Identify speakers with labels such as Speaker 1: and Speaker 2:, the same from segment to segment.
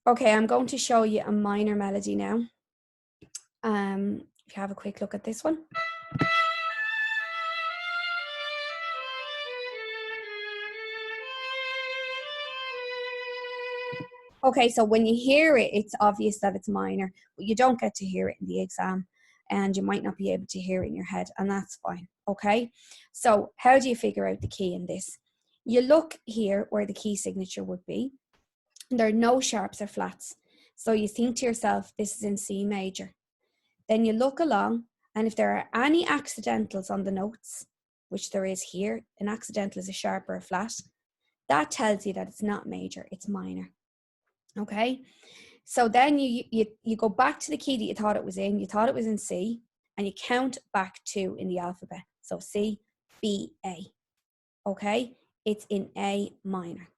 Speaker 1: Okay, I'm going to show you a minor melody now. If you have a quick look at this one. Okay, so when you hear it, it's obvious that it's minor, but you don't get to hear it in the exam, and you might not be able to hear it in your head, and that's fine, okay? So how do you figure out the key in this? You look here where the key signature would be, and there are no sharps or flats. So you think to yourself, this is in C major. Then you look along, and if there are any accidentals on the notes, which there is here, an accidental is a sharp or a flat, that tells you that it's not major, it's minor. Okay, so then you go back to the key that you thought it was in. You thought it was in C, and you count back 2 in the alphabet. So C, B, A. Okay, it's in A minor.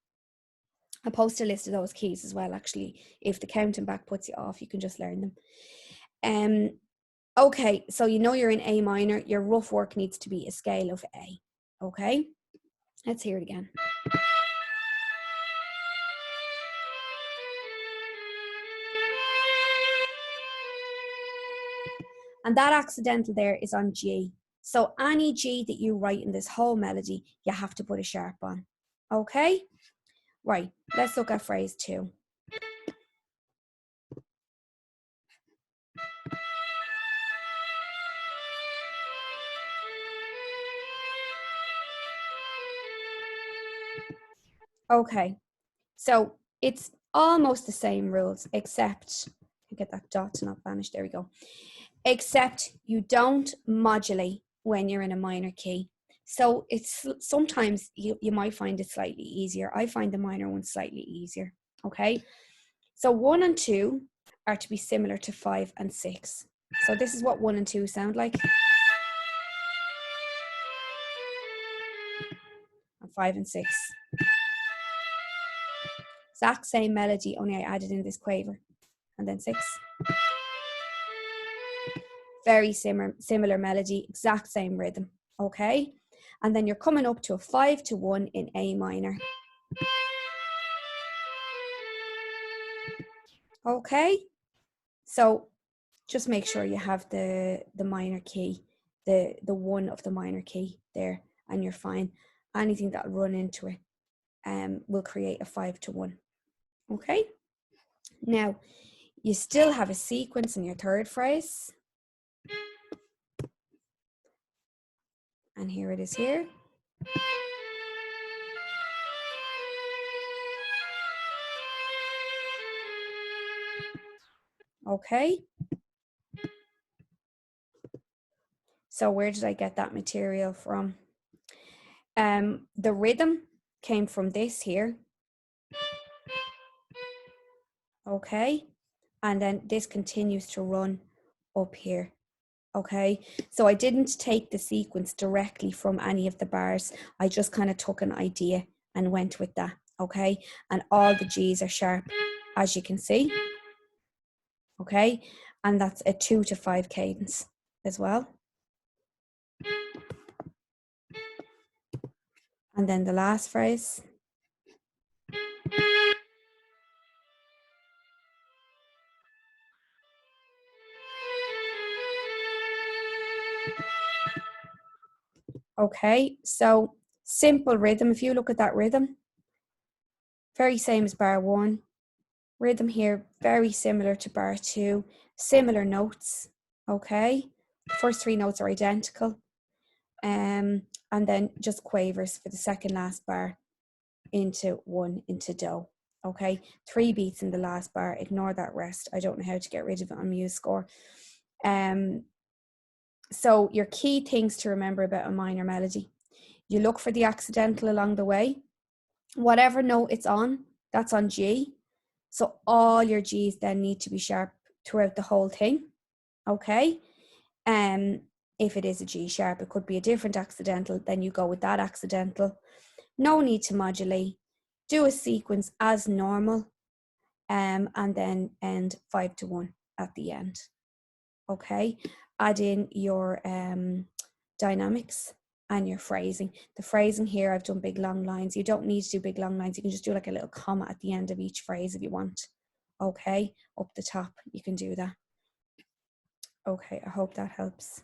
Speaker 1: I'll post a list of those keys as well, actually. If the counting back puts you off, you can just learn them. Okay, so you know you're in A minor. Your rough work needs to be a scale of A. Okay, let's hear it again. And that accidental there is on G. So any G that you write in this whole melody, you have to put a sharp on. Okay? Right, let's look at phrase 2. Okay, so it's almost the same rules, except, get that dot to not vanish, there we go. Except you don't modulate when you're in a minor key. So it's sometimes you might find it slightly easier. I find the minor one slightly easier, okay? So 1 and 2 are to be similar to 5 and 6. So this is what 1 and 2 sound like. And 5 and 6. Exact same melody, only I added in this quaver. And then 6. Very similar melody, exact same rhythm, okay? And then you're coming up to a 5 to 1 in A minor. Okay, so just make sure you have the minor key, the 1 of the minor key there, and you're fine. Anything that'll run into it will create a 5 to 1. Okay, now you still have a sequence in your third phrase, and here it is here. Okay, so where did I get that material from? The rhythm came from this here. Okay, and then this continues to run up here. Okay, so I didn't take the sequence directly from any of the bars. I just kind of took an idea and went with that. Okay, and all the G's are sharp, as you can see. Okay, and that's a 2 to 5 cadence as well. And then the last phrase. Okay, so simple rhythm. If you look at that rhythm, very same as bar 1. Rhythm here, very similar to bar 2. Similar notes, okay? First 3 notes are identical. And then just quavers for the second last bar into 1 into do, okay? 3 beats in the last bar, ignore that rest. I don't know how to get rid of it on MuseScore. So your key things to remember about a minor melody. You look for the accidental along the way. Whatever note it's on, that's on G. So all your G's then need to be sharp throughout the whole thing, okay? If it is a G sharp, it could be a different accidental, then you go with that accidental. No need to modulate. Do a sequence as normal, and then end 5 to 1 at the end, okay? Add in your dynamics and your phrasing. The phrasing here, I've done big long lines. You don't need to do big long lines. You can just do like a little comma at the end of each phrase if you want. okay, up the top. You can do that. Okay, I hope that helps.